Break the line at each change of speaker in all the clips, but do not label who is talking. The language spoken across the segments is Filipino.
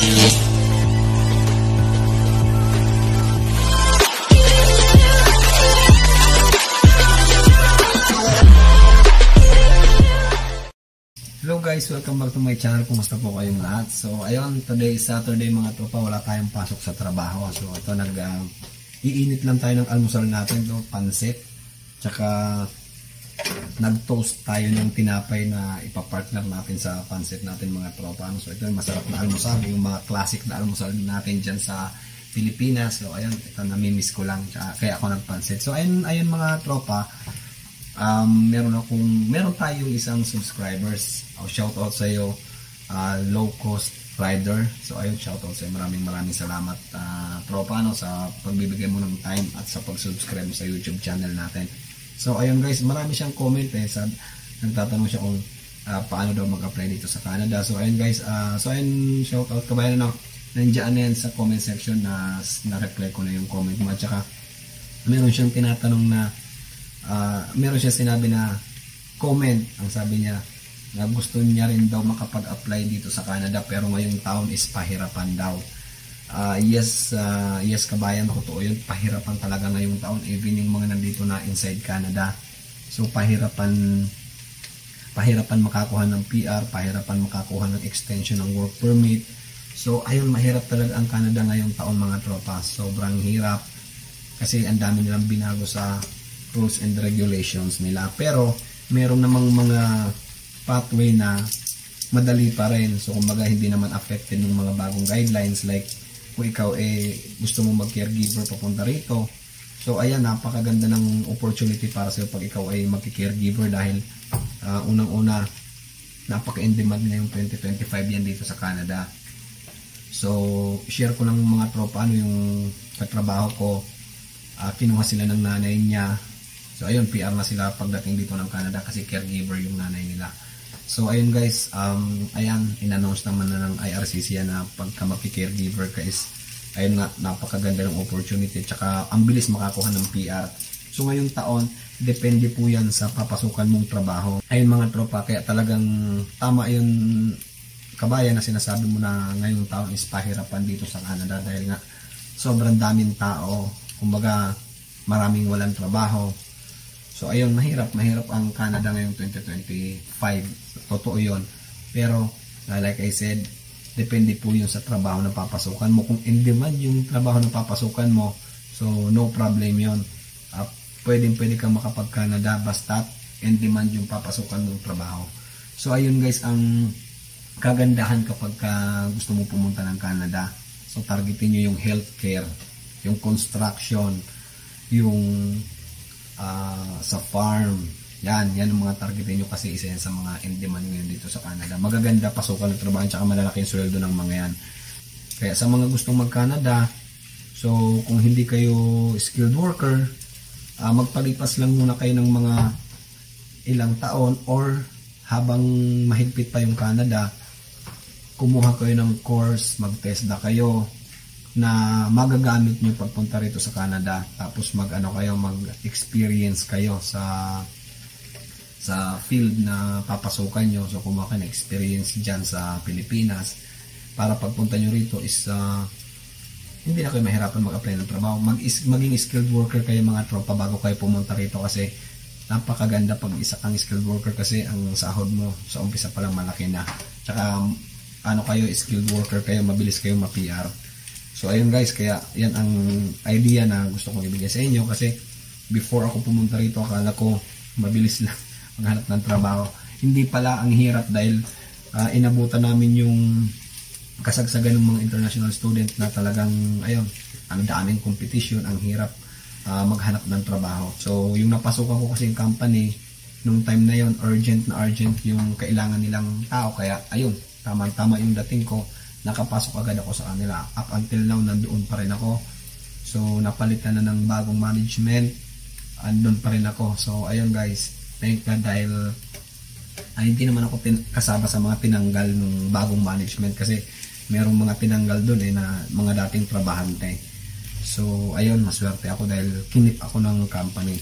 Hello guys, welcome back to my channel. Kumusta po kayong lahat? So ayun, today is Saturday mga tropa, wala tayong pasok sa trabaho. So ito iinit lang tayo ng almusal natin, to pansit. Tsaka nag-toast tayo ng tinapay na ipapartner natin sa pansit natin mga tropa. So ito yung masarap na almusal, yung mga classic na almusal natin dyan sa Pilipinas. So ayun, ito namimiss ko lang, tsaka, kaya ako nagpansit. So ayun mga tropa, meron tayong isang subscribers. Shoutout sa iyo, low cost rider. So ayun, shoutout sa iyo. Maraming salamat tropa sa pagbibigay mo ng time at sa pag-subscribe sa YouTube channel natin. So ayun guys, marami siyang comment nagtatanong siya kung paano daw mag-apply dito sa Canada. So ayun guys, shoutout kabayan nandiyan na yan sa comment section na na-reply ko na yung comment mo. At saka meron siyang tinatanong na meron siya sinabi na comment, ang sabi niya na gusto niya rin daw makapag-apply dito sa Canada pero ngayong taon is pahirapan daw. Yes kabayan, totoo yun, pahirapan talaga ngayong taon, even yung mga nandito na inside Canada. So pahirapan makakuha ng PR, pahirapan makakuha ng extension ng work permit. So ayun, mahirap talaga ang Canada ngayong taon mga tropa. Sobrang hirap kasi ang dami nilang binago sa rules and regulations nila, pero meron namang mga pathway na madali pa rin. So kumbaga hindi naman affected ng mga bagong guidelines, like kung ikaw gusto mo mag-caregiver papunta rito. So ayan, napakaganda ng opportunity para sa'yo pag ikaw ay mag-caregiver dahil unang-una napaka-in-demand na yung 2025 yan dito sa Canada. So share ko ng mga tropa yung katrabaho ko, kinuha sila ng nanay niya. So ayun, PR na sila pagdating dito ng Canada kasi caregiver yung nanay nila. So ayun guys, ayan, in-announce naman na ng IRCC na pagka maki-caregiver ka is, ayun nga, napakaganda ng opportunity. Tsaka ang bilis makakuha ng PR. So ngayong taon, depende po yan sa papasukan mong trabaho. Ayun mga tropa, kaya talagang tama yun kabayan na sinasabi mo na ngayong taon is pahirapan dito sa Canada dahil nga sobrang daming tao. Kumbaga, maraming walang trabaho. So ayun, mahirap ang Canada ngayong 2025. Totoo yun. Pero like I said, depende po yun sa trabaho na papasukan mo. Kung in demand yung trabaho na papasukan mo, so no problem yun. Pwede kang makapag-Canada basta in demand yung papasukan mong trabaho. So ayun guys, ang kagandahan kapag gusto mo pumunta ng Canada. So targetin nyo yung healthcare, yung construction, yung sa farm. Yan ang mga targetin nyo kasi isa yan sa mga in-demand ngayon dito sa Canada. Magaganda pasukan ng trabaho at malalaki yung sweldo ng mga yan. Kaya sa mga gustong mag-Canada, so kung hindi kayo skilled worker, magpalipas lang muna kayo ng mga ilang taon or habang mahigpit pa yung Canada, kumuha kayo ng course, mag-TESDA kayo na magagamit nyo pagpunta rito sa Canada. Tapos mag-experience kayo sa field na papasukan nyo. So kumuha kayo ng experience dyan sa Pilipinas para pagpunta nyo rito is hindi na kayo mahirapan mag-apply ng trabaho. Maging skilled worker kayo mga tropa bago kayo pumunta rito kasi napakaganda pag isa kang skilled worker kasi ang sahod mo sa umpisa pa lang malaki na. Tsaka kayo, skilled worker kayo, mabilis kayo ma-PR. So ayun guys, kaya yan ang idea na gusto kong ibigay sa inyo kasi before ako pumunta rito akala ko mabilis lang maghanap ng trabaho. Hindi pala, ang hirap dahil inabutan namin yung kasagsagan ng mga international student na talagang ayun, ang daming competition, ang hirap maghanap ng trabaho. So yung napasukan ko kasi yung company nung time na yun, urgent yung kailangan nilang tao, kaya ayun, tama yung dating ko, nakapasok agad ako sa kanila. Up until now, nandoon pa rin ako. So, napalitan na ng bagong management. Andun pa rin ako. So, ayun guys. Thank God dahil hindi naman ako kasama sa mga tinanggal ng bagong management kasi merong mga tinanggal doon na mga dating trabahante. So, ayun, maswerte ako dahil kinip ako ng company.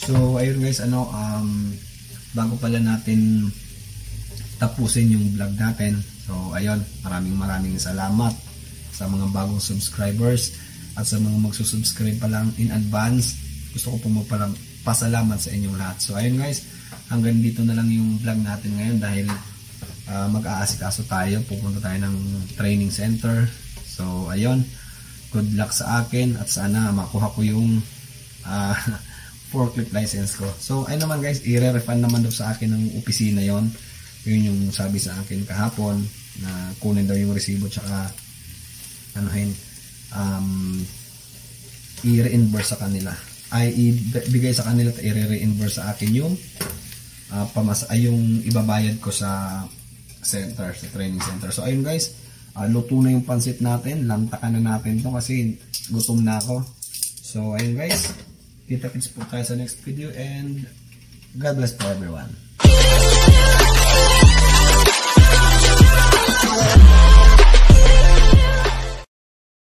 So, ayun guys, bago pala natin tapusin yung vlog natin. So ayun, maraming salamat sa mga bagong subscribers at sa mga magsusubscribe pa lang in advance. Gusto ko po pasalamat sa inyong lahat. So ayun guys, hanggang dito na lang yung vlog natin ngayon dahil mag-aasikaso tayo, pupunta tayo ng training center. So ayun, good luck sa akin at sana makuha ko yung forklift license ko. So ayun naman guys, i-refund naman daw sa akin ng opisina yon. Yun yung sabi sa akin kahapon na kunin daw yung resibo tsaka i-reimburse sa kanila. Ibigay sa kanila at i-reimburse sa akin yung yung ibabayad ko sa center, sa training center. So ayun guys, luto na yung pansit natin. Lantakan na natin to kasi gutom na ako. So ayun guys, kita-kits po tayo sa next video and God bless po everyone.